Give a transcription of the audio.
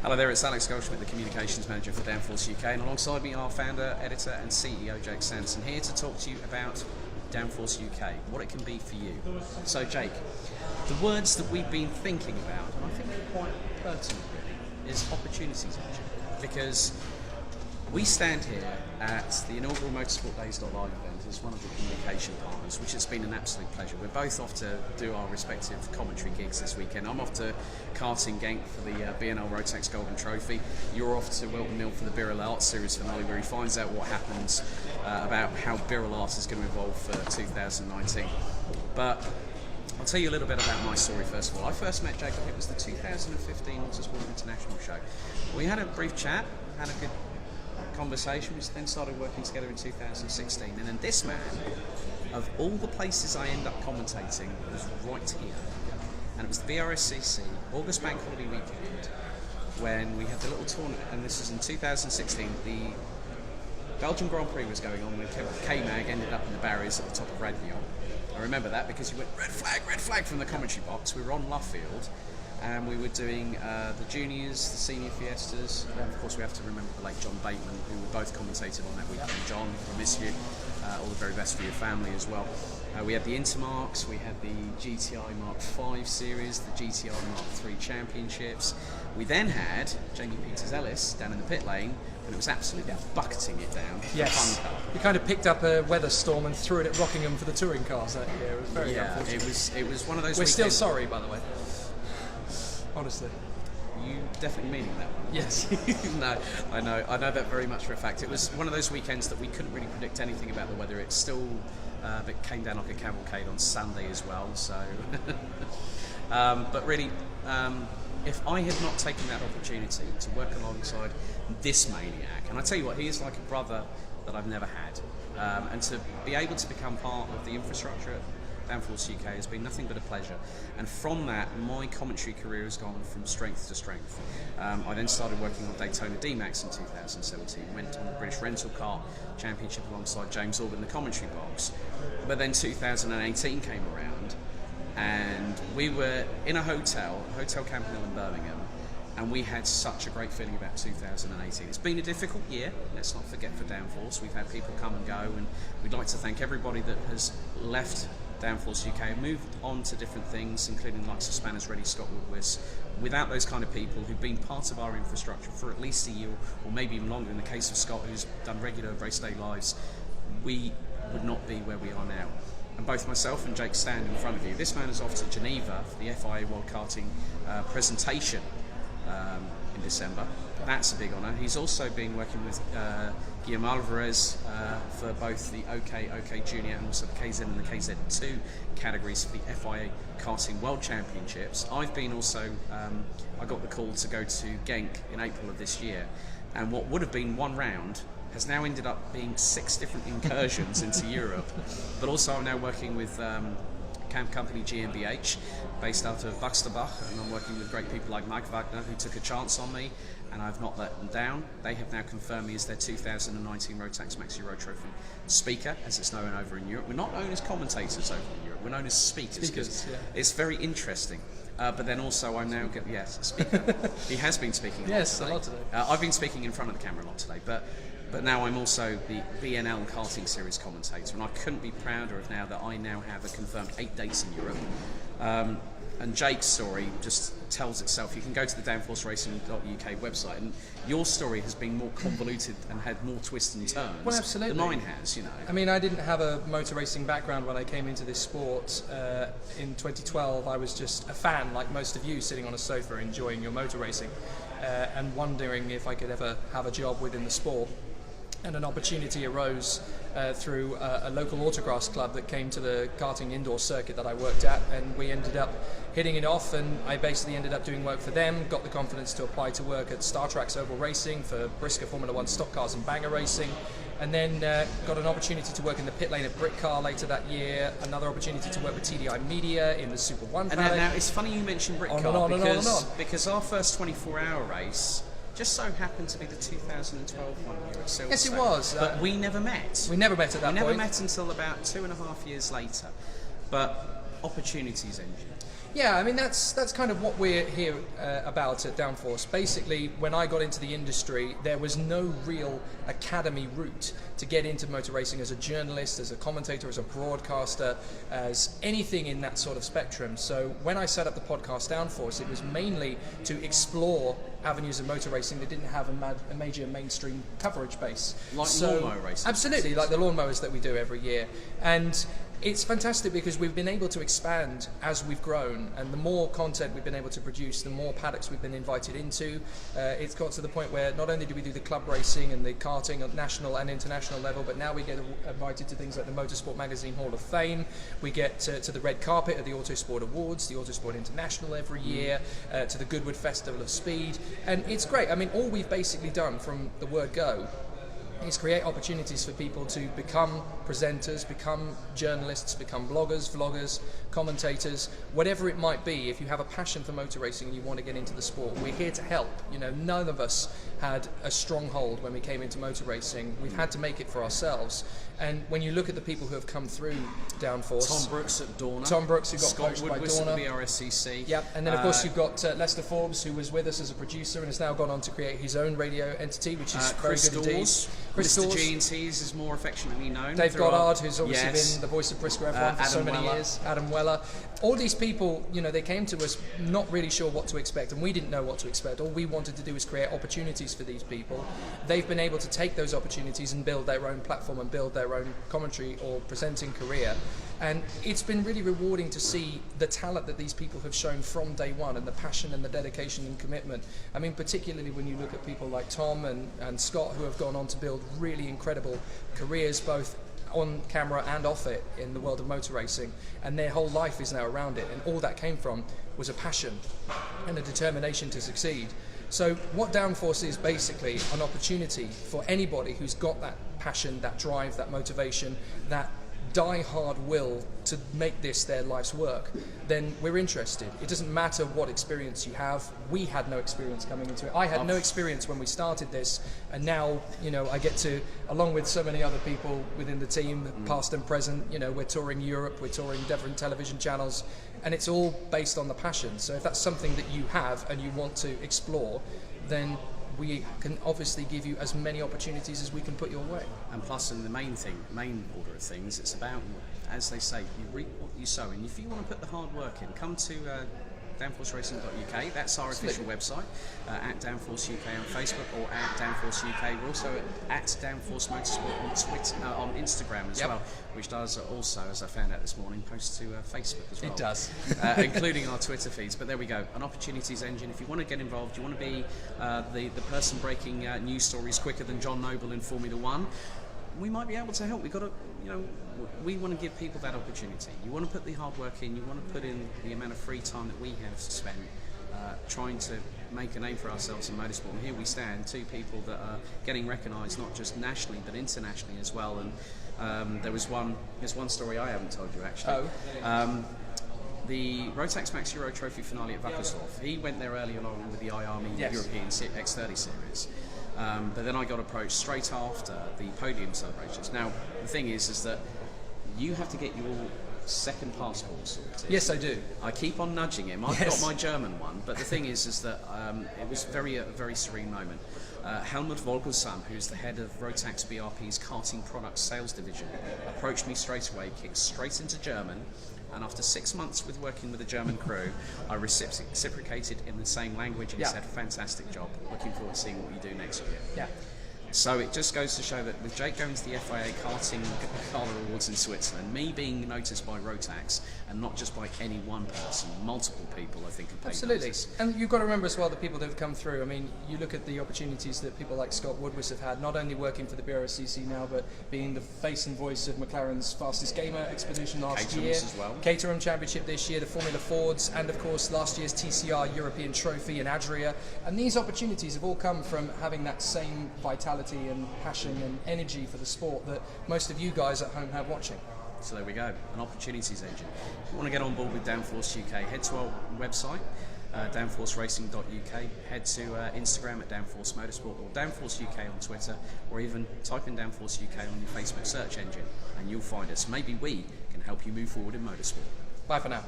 Hello there, it's Alex Goldschmidt, the Communications Manager for Downforce UK, and alongside me are founder, editor and CEO Jake Sanson, here to talk to you about Downforce UK, what it can be for you. So Jake, the words that we've been thinking about, and I think are quite pertinent really, is opportunities engine. Because we stand here at the inaugural motorsportdays.live event as one of the communication partners, which has been an absolute pleasure. We're both off to do our respective commentary gigs this weekend. I'm off to karting Genk for the B&L Rotax Golden Trophy. You're off to Wilton Mill for the Birrell Art Series finale, where he finds out what happens about how Birrell Art is going to evolve for 2019. But I'll tell you a little bit about my story first of all. I first met Jacob, it was the 2015 Motorsport International show. We had a brief chat, had a good conversation, we then started working together in 2016, and then this man, of all the places I end up commentating, was right here. And it was the BRSCC August Bank Holiday weekend when we had the little tournament, and this was in 2016. The Belgian Grand Prix was going on when K-Mag ended up in the barriers at the top of Radvion. I remember that because you went red flag from the commentary box. We were on Luffield and we were doing the juniors, the senior fiestas, and of course we have to remember the late John Bateman, who we both commentated on that weekend. John, I miss you. All the very best for your family as well. We had the Intermarks, we had the GTI Mark V series, the GTI Mark III championships. We then had Jamie Peters-Ellis down in the pit lane, and it was absolutely bucketing it down. Yes, we kind of picked up a weather storm and threw it at Rockingham for the touring cars that year. It was very unfortunate. It was one of those. We're still sorry, by the way. Honestly. You definitely meaning that one? Yes. No, I know that very much for a fact. It was one of those weekends that we couldn't really predict anything about the weather. It still it came down like a cavalcade on Sunday as well. So, but really, if I had not taken that opportunity to work alongside this maniac, and I tell you what, he is like a brother that I've never had, and to be able to become part of the infrastructure at Downforce UK has been nothing but a pleasure, and from that my commentary career has gone from strength to strength. I then started working on Daytona D-Max in 2017, went on the British Rental Car Championship alongside James Orb in the commentary box, but then 2018 came around and we were in a Hotel Campanile in Birmingham, and we had such a great feeling about 2018. It's been a difficult year, let's not forget, for Downforce. We've had people come and go, and we'd like to thank everybody that has left Downforce UK and moved on to different things, including the likes of Spanners Ready, Scott Woodward. Without those kind of people who've been part of our infrastructure for at least a year, or maybe even longer in the case of Scott, who's done regular race day lives, we would not be where we are now. And both myself and Jake stand in front of you. This man is off to Geneva for the FIA World Karting presentation in December. That's a big honour. He's also been working with Guillaume Alvarez for both the OK Junior and also the KZ and the KZ2 categories for the FIA Karting World Championships. I've been also, I got the call to go to Genk in April of this year, and what would have been one round has now ended up being 6 different incursions into Europe. But also I'm now working with camp company GmbH, based out of Buxtehude, and I'm working with great people like Mike Wagner, who took a chance on me, and I've not let them down. They have now confirmed me as their 2019 Rotax Maxi Road Trophy speaker, as it's known over in Europe. We're not known as commentators over in Europe, we're known as speakers, because it's very interesting. But then also I'm now speaker. He has been speaking a lot today. I've been speaking in front of the camera a lot today, but now I'm also the B&L Karting Series commentator, and I couldn't be prouder of now that I now have a confirmed 8 dates in Europe. And Jake's story just tells itself. You can go to the downforceracing.uk website, and your story has been more convoluted and had more twists and turns than mine has, you know. I mean, I didn't have a motor racing background when I came into this sport. In 2012, I was just a fan, like most of you, sitting on a sofa enjoying your motor racing and wondering if I could ever have a job within the sport. And an opportunity arose through a local autocross club that came to the karting indoor circuit that I worked at, and we ended up hitting it off, and I basically ended up doing work for them, got the confidence to apply to work at Star Tracks Oval Racing for Brisker Formula 1 stock cars and banger racing, and then got an opportunity to work in the pit lane at Britcar later that year, another opportunity to work with TDI Media in the Super 1 paddock. Now it's funny you mentioned Britcar, because our first 24-hour race just so happened to be the 2012 one here at Silverstone. Yes, it was. But we never met. We never met at that point. We never met until about 2.5 years later. But opportunities engine. Yeah, I mean that's kind of what we're here about at Downforce. Basically, when I got into the industry, there was no real academy route to get into motor racing as a journalist, as a commentator, as a broadcaster, as anything in that sort of spectrum. So when I set up the podcast Downforce, it was mainly to explore avenues of motor racing that didn't have a major mainstream coverage base. Like lawnmower racing. Absolutely, like the lawnmowers that we do every year. And it's fantastic because we've been able to expand as we've grown, and the more content we've been able to produce, the more paddocks we've been invited into. It's got to the point where not only do we do the club racing and the karting at national and international level, but now we get invited to things like the Motorsport Magazine Hall of Fame. We get to the red carpet at the Autosport Awards, the Autosport International every year, to the Goodwood Festival of Speed, and it's great. I mean, all we've basically done from the word go is create opportunities for people to become presenters, become journalists, become bloggers, vloggers, commentators, whatever it might be. If you have a passion for motor racing and you want to get into the sport, we're here to help. You know, none of us had a stronghold when we came into motor racing. We've had to make it for ourselves. And when you look at the people who have come through Downforce, Tom Brooks at Dorna. Tom Brooks, who got Scott poached by Woodward Dorna. at the BRSCC. Yep, and then of course you've got Lester Forbes, who was with us as a producer and has now gone on to create his own radio entity, which is very Chris good indeed. Dawes, Chris Mr. Dawes. G&T's is more affectionately known. Dave through our- Goddard, who's obviously Yes. been the voice of Briscoe F1 for so Adam many Weller. years. Adam Weller. All these people, you know, they came to us not really sure what to expect, and we didn't know what to expect. All we wanted to do was create opportunities for these people. They've been able to take those opportunities and build their own platform and build their own commentary or presenting career. And it's been really rewarding to see the talent that these people have shown from day one, and the passion and the dedication and commitment. I mean, particularly when you look at people like Tom and Scott, who have gone on to build really incredible careers, both on camera and off it, in the world of motor racing, and their whole life is now around it, and all that came from was a passion and a determination to succeed. So what Downforce is basically an opportunity for anybody who's got that passion, that drive, that motivation, that die-hard will to make this their life's work, then we're interested. It doesn't matter what experience you have. We had no experience coming into it. I had no experience when we started this, and now, you know, I get to, along with so many other people within the team, past and present, you know, we're touring Europe, we're touring different television channels, and it's all based on the passion. So if that's something that you have and you want to explore, then we can obviously give you as many opportunities as we can put your way. And plus, in the main order of things, it's about, as they say, you reap what you sow. And if you want to put the hard work in, come to downforceracing.uk. That's our official website, at Downforce UK on Facebook or at Downforce UK. We're also at Downforce Motorsport on Twitter, on Instagram as well, which does also, as I found out this morning, post to Facebook as well. It does. Including our Twitter feeds. But there we go, an opportunities engine. If you want to get involved, you want to be the person breaking news stories quicker than John Noble in Formula One, we might be able to help. We want to give people that opportunity. You want to put the hard work in, you want to put in the amount of free time that we have to spend trying to make a name for ourselves in motorsport. And here we stand, two people that are getting recognised not just nationally but internationally as well. And there's one story I haven't told you actually. The Rotax Max Euro Trophy finale at Wackersdorf. He went there early along with the iArmy European X30 series. But then I got approached straight after the podium celebrations. Now, the thing is that you have to get your second passport sorted. Yes, I do. I keep on nudging him. I've got my German one, but the thing is that it was a very serene moment. Helmut Volgersson, who's the head of Rotax BRP's karting products sales division, approached me straight away, kicked straight into German. And after 6 months with working with a German crew, I reciprocated in the same language and said, fantastic job, looking forward to seeing what you do next year. Yeah. So it just goes to show that with Jake going to the FIA Karting Gala Awards in Switzerland, me being noticed by Rotax, and not just by any one person, multiple people, I think, have paid Absolutely. notice. And you've got to remember as well the people that have come through. I mean, you look at the opportunities that people like Scott Woodward have had, not only working for the BRSCC now, but being the face and voice of McLaren's Fastest Gamer expedition last year. Caterhams as well. Caterham Championship this year, the Formula Fords, and of course last year's TCR European Trophy in Adria. And these opportunities have all come from having that same vitality and passion and energy for the sport that most of you guys at home have watching. So there we go, an opportunities engine. If you want to get on board with Downforce UK, head to our website, downforceracing.uk, head to Instagram at Downforce Motorsport or Downforce UK on Twitter, or even type in Downforce UK on your Facebook search engine and you'll find us. Maybe we can help you move forward in motorsport. Bye for now.